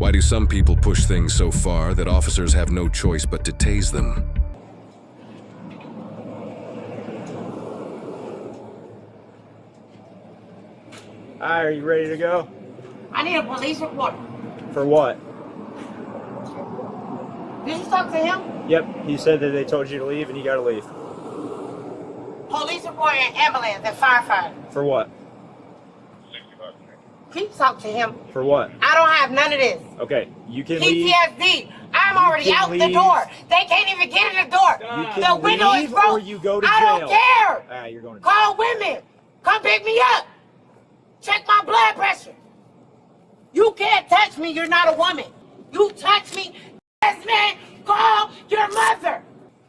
Why do some people push things so far that officers have no choice but to tase them? Hi, are you ready to go? I need a police report. For what? Did you talk to him? Yep, he said that they told you to leave and you gotta leave. Police report and ambulance and firefighter. For what? Please talk to him. For what? I don't have none of this. Okay, you can leave. PTSD. I'm already out the door. They can't even get in the door. You can The window is leave broke. or you go to I don't jail. care. Ah, you're going to jail. Call women. Come pick me up. Check my blood pressure. You can't touch me. You're not a woman. You touch me. Yes, man. Call your mother.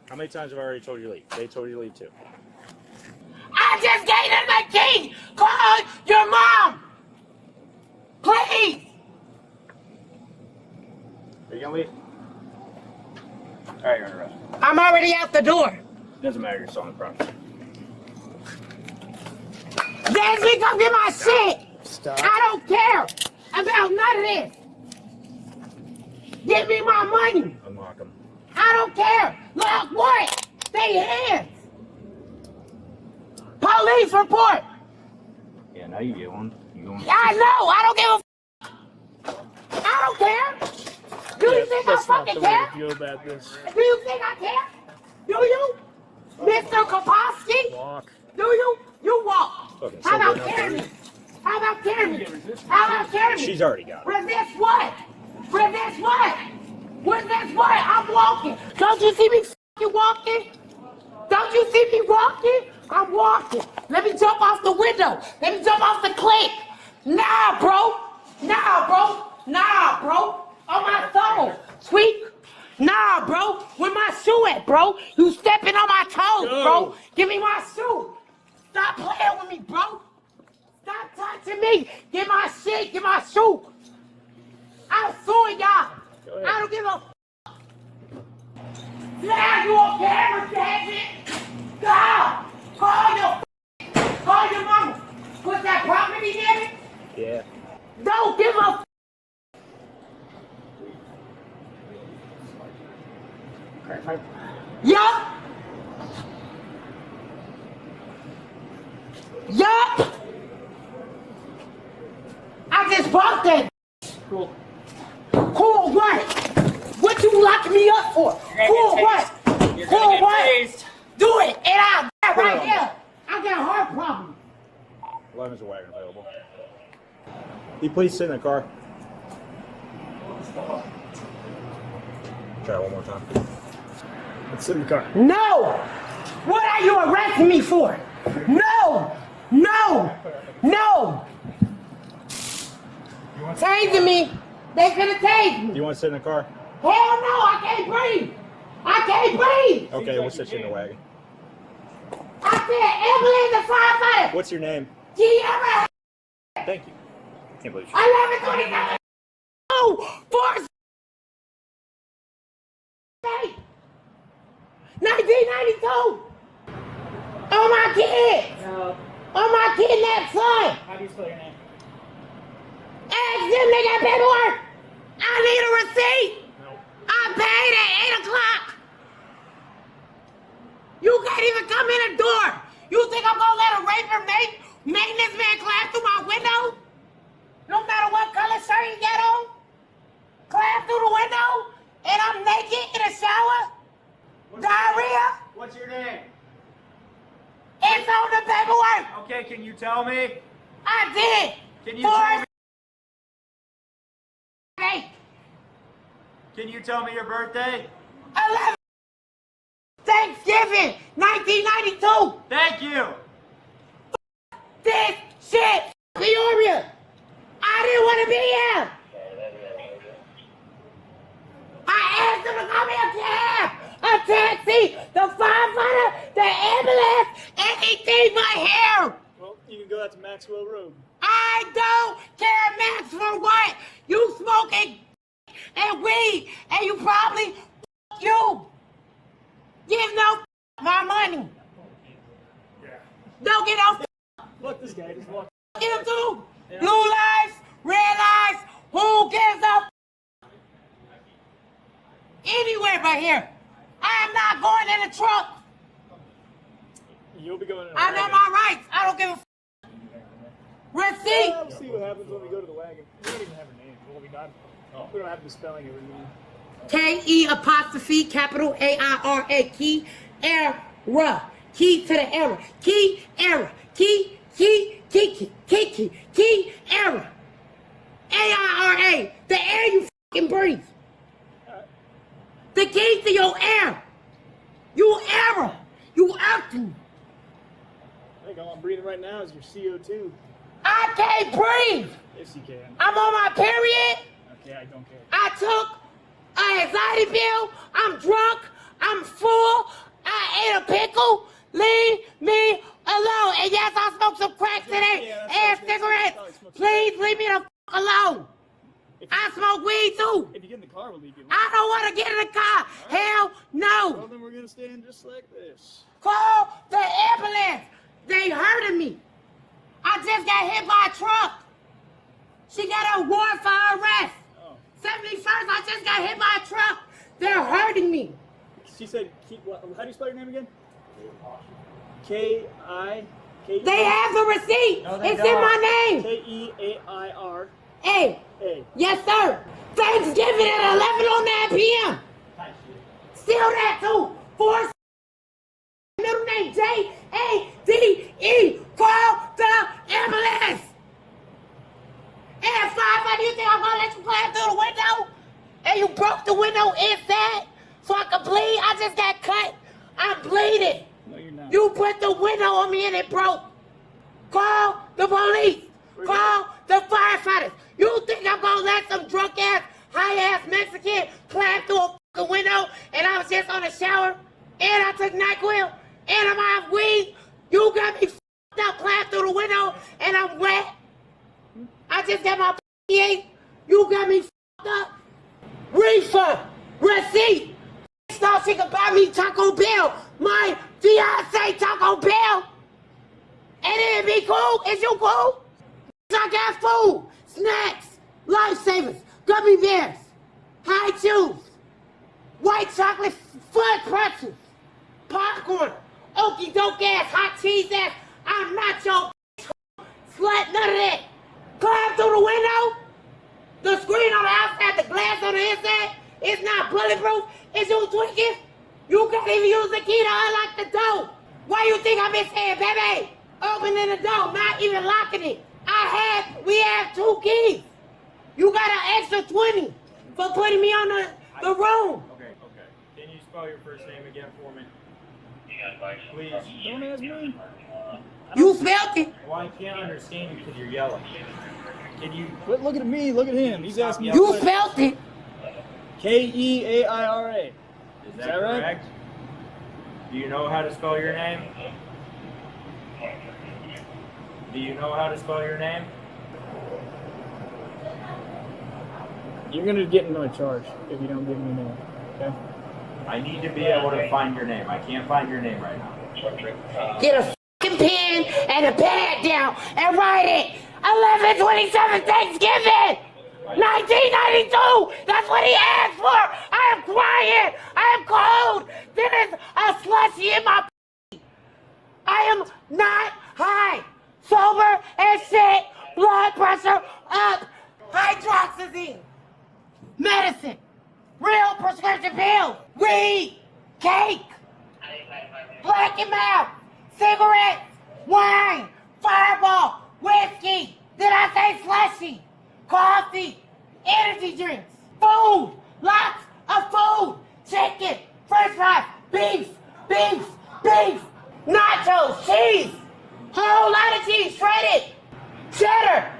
How many times have I already told you to leave? They told you to leave too. I just gave them my key. Call your mom. Please. Are you gonna leave? Alright, you're under arrest. I'm already out the door. Doesn't matter, you're still on the property. Desmond, come get my shit. Stop. I don't care about none of this. Give me my money. Unlock them. I don't care. Lock what? They hands. Police report. Yeah, now you get one. You going? I know. I don't give a f. I don't care. Do you think I fucking care? Feel about this. Do you think I care? Do you? Mr. Kapowski? Walk. Do you? You walk. Okay, How about carry me? How about carry me? How about carry me? She's already got it. Resist what? Resist what? Resist what? I'm walking. Don't you see me f***ing walking? Don't you see me walking? I'm walking. Let me jump off the window. Let me jump off the cliff. Nah, bro. Nah, bro. Nah, bro. On my soul. Sweet. Nah, bro. Where my shoe at, bro? You stepping on my toes, bro. Give me my shoe. Stop playing with me, bro. Stop touching me. Get my shit. Get my shoe. I'm suing y'all. I don't give a f. Now you on camera, David. Go. Call your mama. Put that property in it? Yeah. Don't give a f. Yup. Yup. I just bought that. Cool. Cool what? What you locking me up for? Cool what? Cool what? Do it, and I'll die right here. I got a heart problem. 11's a wagon available. Will you please sit in the car? Try it one more time. Let's sit in the car. No! What are you arresting me for? No! No! No! Tasing me. They could have tased Do me. you want to sit in the car? Hell no, I can't breathe. I can't breathe. Okay, we'll sit you in the wagon. I said ambulance and firefighter. What's your name? Gianna. Thank you. Can't believe you. 1127. Oh, 1992. On my kid. No. On my kidnapped son. How do you spell your name? Ask them, they got paperwork. I need a receipt. No. I paid at 8 o'clock. You can't even come in the door. You think I'm gonna let a raper maintenance man climb through my window? No matter what color shirt he got on? Climb through the window? And I'm naked in a shower? Diarrhea? What's your name? It's on the paperwork. Okay, can you tell me? I did. Can you tell me? Hey, Can you tell me your birthday? 11 Thanksgiving, 1992. Thank you. This shit, Peoria. I didn't want to be here. I asked them to call me a cab, a taxi, the firefighter, the ambulance, anything but here. Well, you can go out to Maxwell Road. I don't care, Max, for what? You smoking and weed, and you probably you. Give no my money. Yeah. Don't get no Fuck this guy, just walk. give him to blue lights, red lights. Who gives a nowhere but here. I am not going in the truck. You'll be going in the I know wagon. my rights. I don't give a f. Receipt. We'll see what happens when we go to the wagon. We don't even have her name. Well, we don't have the spelling of her name. K-E apostrophe A-I-R-A. Key error. Key to the error. Key error. Key error. A-I-R-A. The air you fucking breathe. The key to your air. You error. You acting. I think all I'm breathing right now is your CO2. I can't breathe. Yes, you can. I'm on my period. Okay, I don't care. I took an anxiety pill. I'm drunk. I'm full. I ate a pickle. Leave me alone. And yes, I smoked some crack today and cigarettes. Please leave me the f alone. I smoke weed too. If you get in the car, we'll leave you alone. I don't want to get in the car. Hell no. Well, then we're going to stand just like this. Call the ambulance. They hurting me. I just got hit by a truck. She got a warrant for arrest. 71st, I just got hit by a truck. They're hurting me. She said, how do you spell your name again? K-I... They have the receipt. No, they it's don't. in my name. K-E-A-I-R... A. A. Yes, sir. Thanksgiving at 11 on 9 p.m. Still that too. 4 middle name J-A-D-E. Call the ambulance. And 5, you think I'm gonna let you climb through the window? And you broke the window inside so I could bleed? I just got cut. I'm bleeding. No, you're not. You put the window on me and it broke. Call the police. Call the firefighters. You think I'm gonna let some drunk ass, high ass Mexican climb through a fucking window and I was just on a shower and I took NyQuil and I'm off weed? You got me fucked up, climb through the window and I'm wet. I just got my p***. You got me fucked up. Refund. Receipt. Thought she could buy me Taco Bell. My fiance Taco Bell. And it'd be cool. Is you cool? I got food, snacks, lifesavers, gummy bears, high chews, white chocolate fudge pretzels, popcorn, okie doke ass, hot cheese ass. I'm not your slut, none of that. Climb through the window. The screen on the outside, the glass on the inside, it's not bulletproof. Is you tweaking? You can't even use the key to unlock the door. Why you think I've been saying, baby, opening the door, not even locking it? We have 2 keys. You got an extra 20 for putting me on the room. Okay. Can you spell your first name again for me? Please. Don't ask me. You spelled it. Well, I can't understand you because you're yelling. Can you... Quit looking at me, look at him. He's asking you. You spelled it. K-E-A-I-R-A. Is that right? correct? Do you know how to spell your name? Do you know how to spell your name? You're going to get into a charge if you don't give me a name, okay? I need to be able to find your name. I can't find your name right now. Get a fucking pen and a pad down and write it. 11/27 Thanksgiving, 1992. That's what he asked for. I am crying. I am cold. There is a slushy in my. I am not high. Sober as shit. Blood pressure up. Hydroxyzine. Medicine. Real prescription pills. Weed. Cake. Black and mouth. Cigarettes. Wine. Fireball. Whiskey. Did I say slushy? Coffee. Energy drinks. Food. Lots of food. Chicken. French fries. Beef. Nachos. Cheese. Whole lot of cheese. Shredded. Cheddar.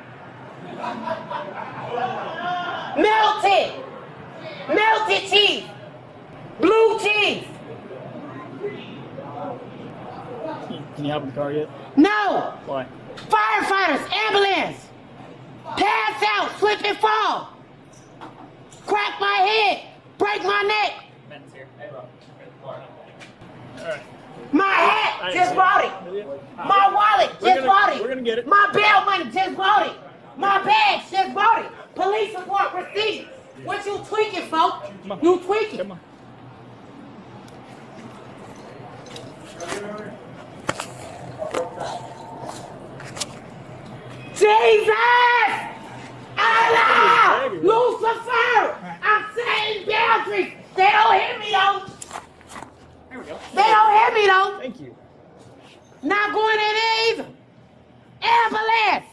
Melted cheese. Blue cheese. Can you hop in the car yet? No. Why? Firefighters, ambulance. Pass out, slip and fall. Crack my head, break my neck. Alright. My hat, just bought it. My wallet, just bought it. We're gonna get it. My bail money, just bought it. My bags, just bought it. Police report receipt. What you tweaking, folks? You tweaking. Come on. Jesus! Allah! Lucifer! I'm setting boundaries. They don't hit me though. There we go. They don't hit me though. Thank you. Not going in there either. Ambulance,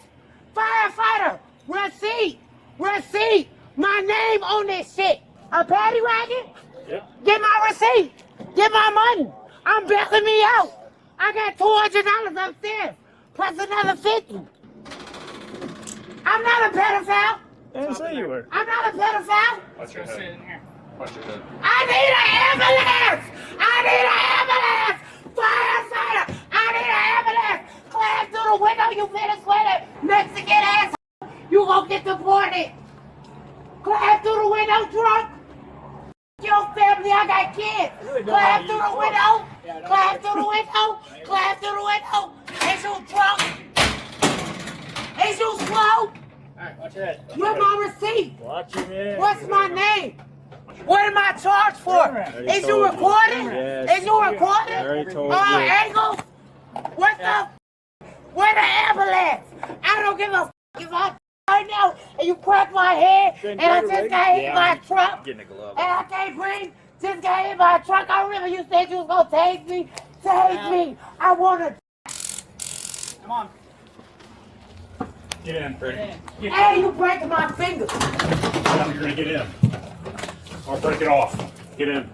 firefighter, receipt. My name on this shit. A paddy wagon? Yep. Get my receipt. Get my money. I'm bailing me out. I got $200 upstairs, plus another 50. I'm not a pedophile. I didn't say you were. I'm not a pedophile. Watch your head. Watch your head. I need an ambulance. Firefighter. I need an ambulance. Climb through the window, you Venezuelan Mexican asshole. You gonna get deported. Climb through the window, drunk. Your family, I got kids. Climb through the window. Climb through the window. Climb through the window. Is you drunk? Is you slow? Alright, watch your head. Where's my receipt? Watch your head. What's my name? What am I charged for? Is you recording? Yes. Is you recording? I already told Oh, you. angles? What the? Where the ambulance? I don't give a f if I right now and you crack my head and I just got hit by a truck Getting a glove. and I can't breathe. Just got hit by a truck. I remember you said you was gonna tase me. Tase me. I wanna. Come on. Get in, Freddie. Hey, you breaking my finger. You're gonna get in. Or break it off. Get in.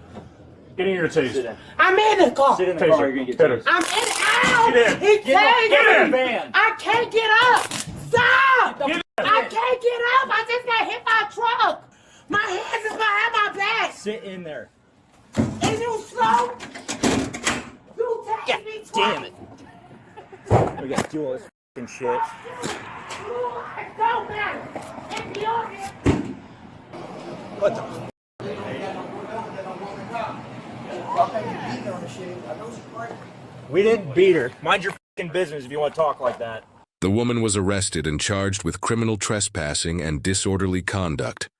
Get in your taser. I'm in the car. Sit in the car, you're gonna get tased. I'm in. Ow! Get in. He tased Get in. me. Van. I can't get up. Stop! Get in. I can't get up. I just got hit by a truck. My hands is behind my back. Sit in there. Is you slow? You tased me twice. Damn it. We gotta do all this f***ing shit. It don't matter. It's your hand. What the f***? We didn't beat her. Mind your f***ing business if you want to talk like that. The woman was arrested and charged with criminal trespassing and disorderly conduct.